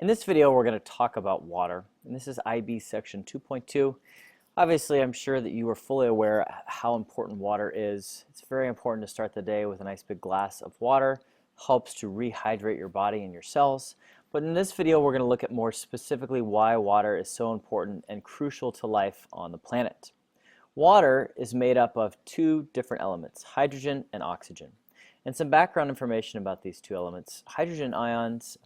In this video, we're going to talk about water, and this is IB section 2.2. Obviously, I'm sure that you are fully aware how important water is. It's very important to start the day with a nice big glass of water. Helps to rehydrate your body and your cells. But in this video, we're going to look at more specifically why water is so important and crucial to life on the planet. Water is made up of two different elements, hydrogen and oxygen. And some background information about these two elements. Hydrogen ions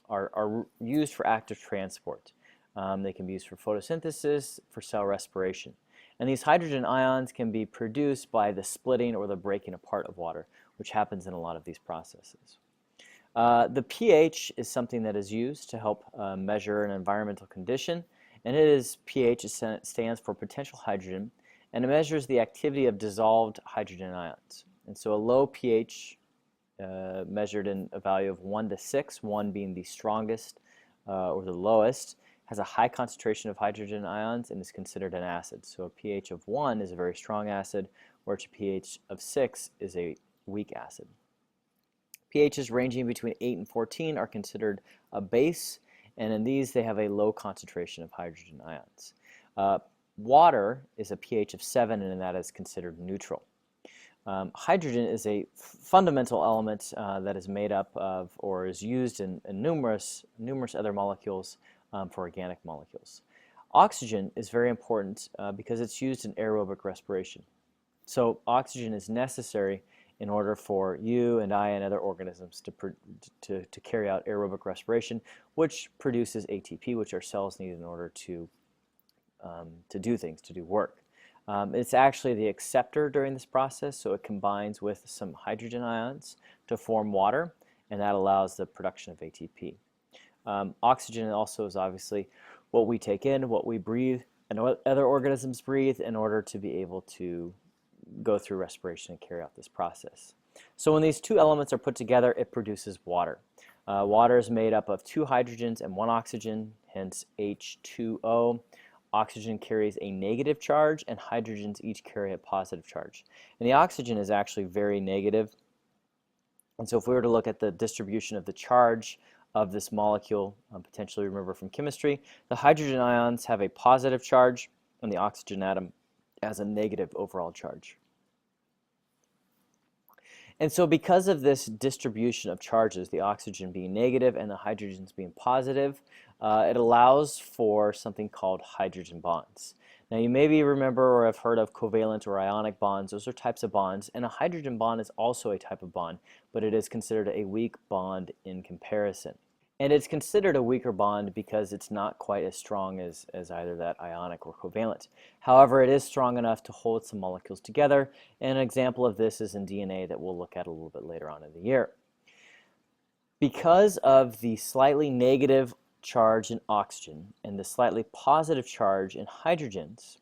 are used for active transport. They can be used for photosynthesis, for cell respiration. And these hydrogen ions can be produced by the splitting or the breaking apart of water, which happens in a lot of these processes. The pH is something that is used to help measure an environmental condition, and pH stands for potential hydrogen, and it measures the activity of dissolved hydrogen ions. And so a low pH measured in a value of 1 to 6, 1 being the strongest or the lowest, has a high concentration of hydrogen ions and is considered an acid. So a pH of 1 is a very strong acid, whereas a pH of 6 is a weak acid. pHs ranging between 8 and 14 are considered a base, and in these they have a low concentration of hydrogen ions. Water is a pH of 7, and that is considered neutral. Hydrogen is a fundamental element that is made up of or is used in numerous other molecules for organic molecules. Oxygen is very important because it's used in aerobic respiration. So oxygen is necessary in order for you and I and other organisms to carry out aerobic respiration, which produces ATP, which our cells need in order to do things, to do work. It's actually the acceptor during this process, so it combines with some hydrogen ions to form water, and that allows the production of ATP. Oxygen also is obviously what we take in, what we breathe, and what other organisms breathe in order to be able to go through respiration and carry out this process. So when these two elements are put together, it produces water. Water is made up of 2 hydrogens and 1 oxygen, hence H2O. Oxygen carries a negative charge, and hydrogens each carry a positive charge. And the oxygen is actually very negative. And so if we were to look at the distribution of the charge of this molecule, potentially remember from chemistry, the hydrogen ions have a positive charge, and the oxygen atom has a negative overall charge. And so because of this distribution of charges, the oxygen being negative and the hydrogens being positive, it allows for something called hydrogen bonds. Now you maybe remember or have heard of covalent or ionic bonds. Those are types of bonds, and a hydrogen bond is also a type of bond, but it is considered a weak bond in comparison. And it's considered a weaker bond because it's not quite as strong as either that ionic or covalent. However, it is strong enough to hold some molecules together, and an example of this is in DNA that we'll look at a little bit later on in the year. Because of the slightly negative charge in oxygen and the slightly positive charge in hydrogens,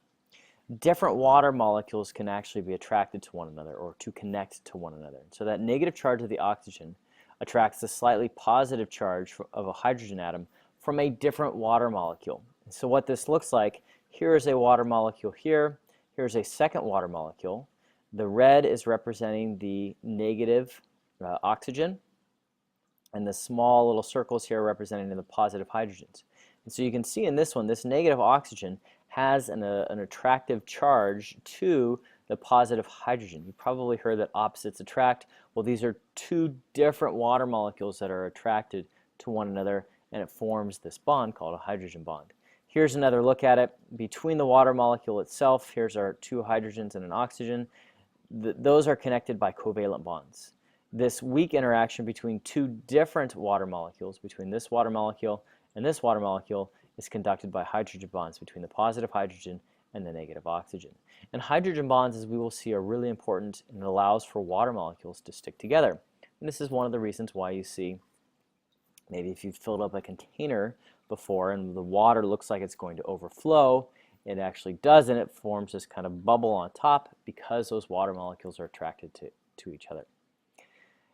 different water molecules can actually be attracted to one another or to connect to one another. So that negative charge of the oxygen attracts the slightly positive charge of a hydrogen atom from a different water molecule. And so what this looks like, here is a water molecule here, here's a second water molecule. The red is representing the negative oxygen, and the small little circles here representing the positive hydrogens. And so you can see in this one, this negative oxygen has an attractive charge to the positive hydrogen. You probably heard that opposites attract. Well, these are two different water molecules that are attracted to one another, and it forms this bond called a hydrogen bond. Here's another look at it. Between the water molecule itself, here's our 2 hydrogens and an oxygen. Those are connected by covalent bonds. This weak interaction between 2 different water molecules, between this water molecule and this water molecule, is conducted by hydrogen bonds between the positive hydrogen and the negative oxygen. And hydrogen bonds, as we will see, are really important, and it allows for water molecules to stick together. And this is one of the reasons why you see, maybe if you've filled up a container before and the water looks like it's going to overflow, it actually doesn't. It forms this kind of bubble on top because those water molecules are attracted to each other.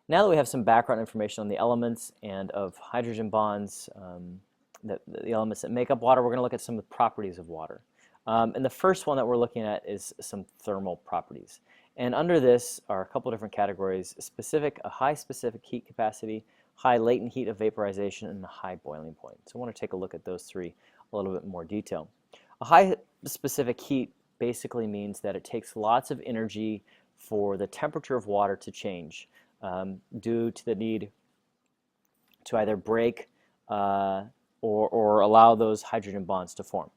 Now that we have some background information on the elements and of hydrogen bonds, the elements that make up water, we're going to look at some of the properties of water. And the first one that we're looking at is some thermal properties. And under this are a couple different categories: a high specific heat capacity, high latent heat of vaporization, and a high boiling point. So I want to take a look at those three a little bit more detail. A high specific heat basically means that it takes lots of energy for the temperature of water to change due to the need to either break or allow those hydrogen bonds to form.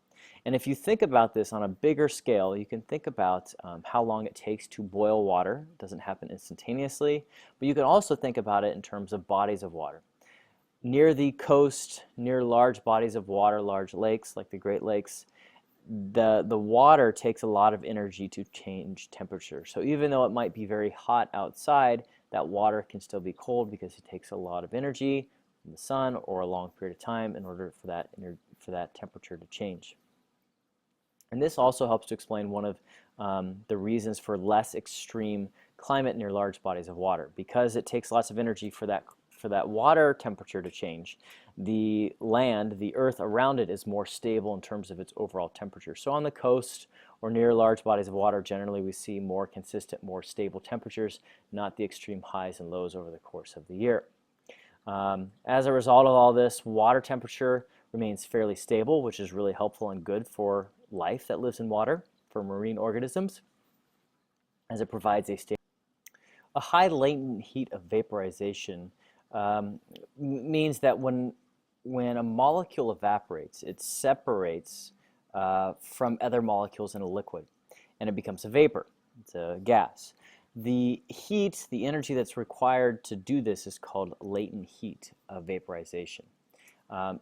And if you think about this on a bigger scale, you can think about how long it takes to boil water. It doesn't happen instantaneously, but you can also think about it in terms of bodies of water. Near the coast, near large bodies of water, large lakes like the Great Lakes, the water takes a lot of energy to change temperature. So even though it might be very hot outside, that water can still be cold because it takes a lot of energy from the sun or a long period of time in order for that temperature to change. And this also helps to explain one of the reasons for less extreme climate near large bodies of water. Because it takes lots of energy for that water temperature to change, the land, the earth around it, is more stable in terms of its overall temperature. So on the coast or near large bodies of water, generally we see more consistent, more stable temperatures, not the extreme highs and lows over the course of the year. As a result of all this, water temperature remains fairly stable, which is really helpful and good for life that lives in water, for marine organisms, as it provides a high latent heat of vaporization means that when a molecule evaporates, it separates from other molecules in a liquid, and it becomes a vapor. It's a gas. The heat, the energy that's required to do this, is called latent heat of vaporization.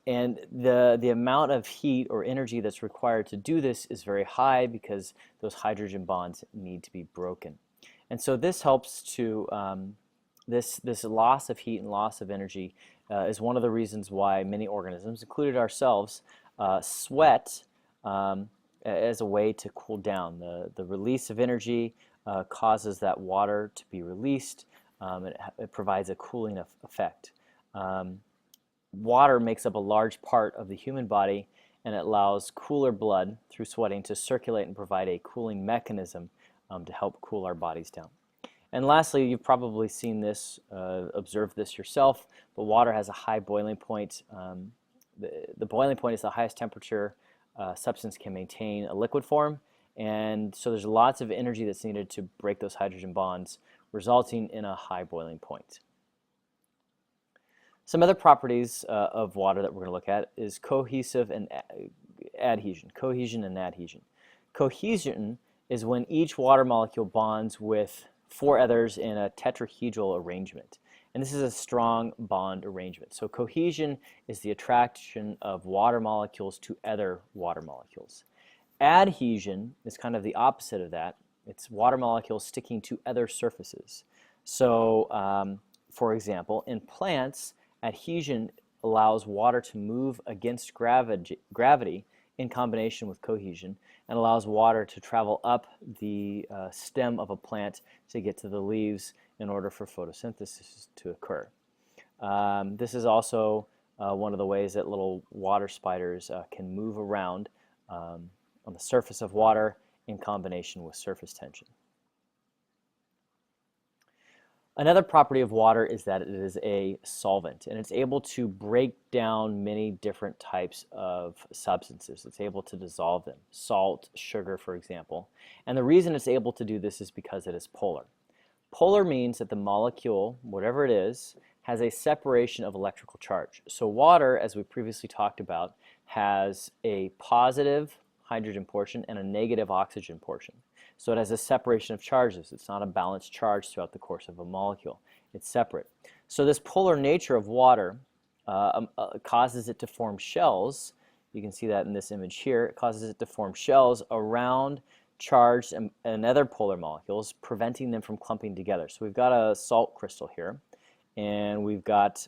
And the amount of heat or energy that's required to do this is very high because those hydrogen bonds need to be broken. And so this helps to, this loss of heat and loss of energy is one of the reasons why many organisms, including ourselves, sweat as a way to cool down. The release of energy causes that water to be released. It provides a cooling effect. Water makes up a large part of the human body, and it allows cooler blood through sweating to circulate and provide a cooling mechanism to help cool our bodies down. And lastly, you've probably seen this, observed this yourself, but water has a high boiling point. The boiling point is the highest temperature substance can maintain a liquid form, and so there's lots of energy that's needed to break those hydrogen bonds, resulting in a high boiling point. Some other properties of water that we're going to look at is cohesive and adhesion. Cohesion and adhesion. Cohesion is when each water molecule bonds with four others in a tetrahedral arrangement. And this is a strong bond arrangement. So cohesion is the attraction of water molecules to other water molecules. Adhesion is kind of the opposite of that. It's water molecules sticking to other surfaces. So, for example, in plants, adhesion allows water to move against gravity in combination with cohesion, and allows water to travel up the stem of a plant to get to the leaves in order for photosynthesis to occur. This is also one of the ways that little water spiders can move around on the surface of water in combination with surface tension. Another property of water is that it is a solvent, and it's able to break down many different types of substances. It's able to dissolve them, salt, sugar, for example. And the reason it's able to do this is because it is polar. Polar means that the molecule, whatever it is, has a separation of electrical charge. So water, as we previously talked about, has a positive hydrogen portion and a negative oxygen portion. So it has a separation of charges. It's not a balanced charge throughout the course of a molecule. It's separate. So this polar nature of water causes it to form shells. You can see that in this image here. It causes it to form shells around charged and other polar molecules, preventing them from clumping together. So we've got a salt crystal here, and we've got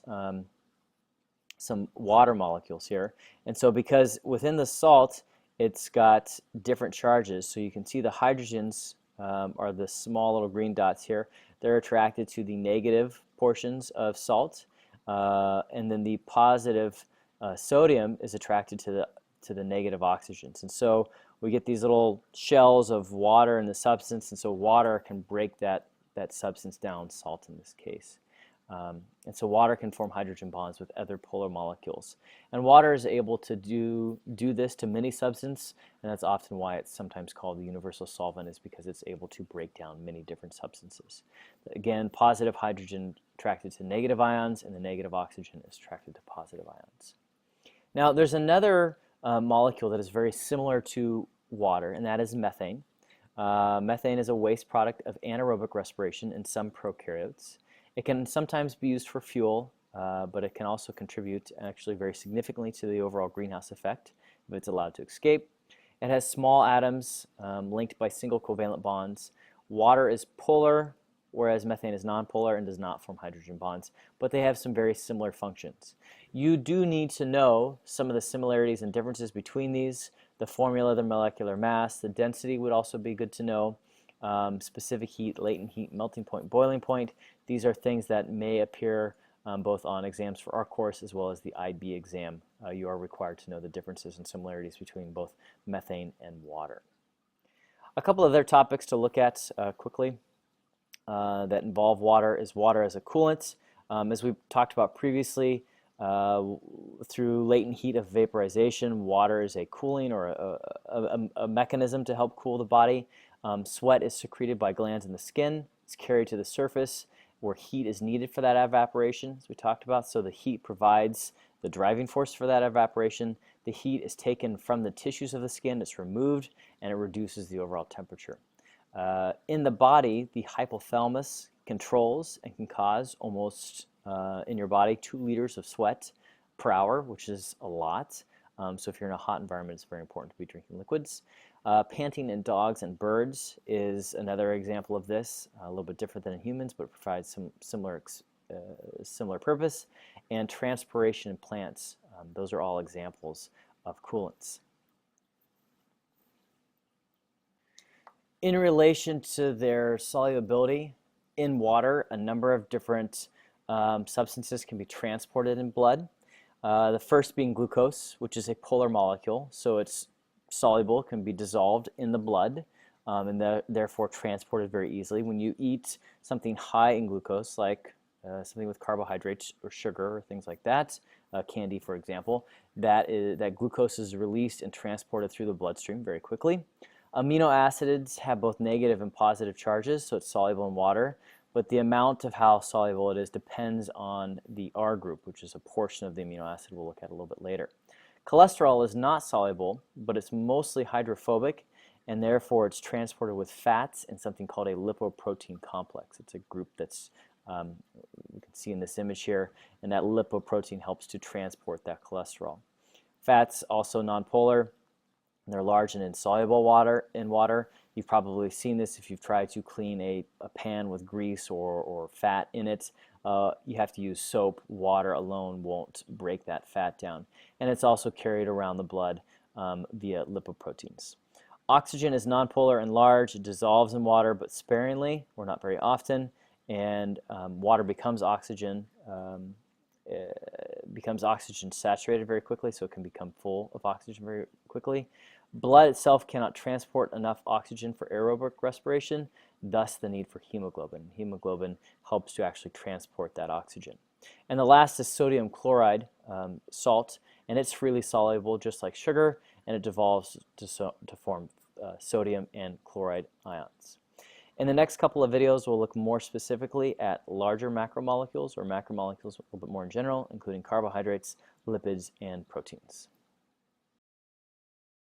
some water molecules here. And so because within the salt, it's got different charges, so you can see the hydrogens are the small little green dots here. They're attracted to the negative portions of salt, and then the positive sodium is attracted to the negative oxygens. And so we get these little shells of water in the substance, and so water can break that substance down, salt in this case. And so water can form hydrogen bonds with other polar molecules. And water is able to do this to many substances, and that's often why it's sometimes called the universal solvent, is because it's able to break down many different substances. Again, positive hydrogen attracted to negative ions, and the negative oxygen is attracted to positive ions. Now, there's another molecule that is very similar to water, and that is methane. Methane is a waste product of anaerobic respiration in some prokaryotes. It can sometimes be used for fuel, but it can also contribute actually very significantly to the overall greenhouse effect if it's allowed to escape. It has small atoms linked by single covalent bonds. Water is polar, whereas methane is nonpolar and does not form hydrogen bonds, but they have some very similar functions. You do need to know some of the similarities and differences between these. The formula, the molecular mass, the density would also be good to know. Specific heat, latent heat, melting point, boiling point. These are things that may appear both on exams for our course as well as the IB exam. You are required to know the differences and similarities between both methane and water. A couple of other topics to look at quickly that involve water is water as a coolant. As we talked about previously, through latent heat of vaporization, water is a cooling or a mechanism to help cool the body. Sweat is secreted by glands in the skin. It's carried to the surface where heat is needed for that evaporation, as we talked about. So the heat provides the driving force for that evaporation. The heat is taken from the tissues of the skin, it's removed, and it reduces the overall temperature. In the body, the hypothalamus controls and can cause almost in your body 2 liters of sweat per hour, which is a lot. So if you're in a hot environment, it's very important to be drinking liquids. Panting in dogs and birds is another example of this, a little bit different than in humans, but provides some similar purpose. And transpiration in plants, those are all examples of coolants. In relation to their solubility in water, a number of different substances can be transported in blood. The first being glucose, which is a polar molecule, so it's soluble, can be dissolved in the blood, and therefore transported very easily. When you eat something high in glucose, like something with carbohydrates or sugar or things like that, candy for example, that glucose is released and transported through the bloodstream very quickly. Amino acids have both negative and positive charges, so it's soluble in water, but the amount of how soluble it is depends on the R group, which is a portion of the amino acid we'll look at a little bit later. Cholesterol is not soluble, but it's mostly hydrophobic, and therefore it's transported with fats in something called a lipoprotein complex. It's a group that's, you can see in this image here, and that lipoprotein helps to transport that cholesterol. Fats, also nonpolar. They're large and insoluble in water. You've probably seen this if you've tried to clean a pan with grease or fat in it. You have to use soap. Water alone won't break that fat down. And it's also carried around the blood via lipoproteins. Oxygen is nonpolar and large. It dissolves in water, but sparingly, or not very often. And water becomes oxygen saturated very quickly, so it can become full of oxygen very quickly. Blood itself cannot transport enough oxygen for aerobic respiration, thus the need for hemoglobin. Hemoglobin helps to actually transport that oxygen. And the last is sodium chloride, salt, and it's freely soluble just like sugar, and it dissolves to form sodium and chloride ions. In the next couple of videos, we'll look more specifically at larger macromolecules, or macromolecules a little bit more in general, including carbohydrates, lipids, and proteins.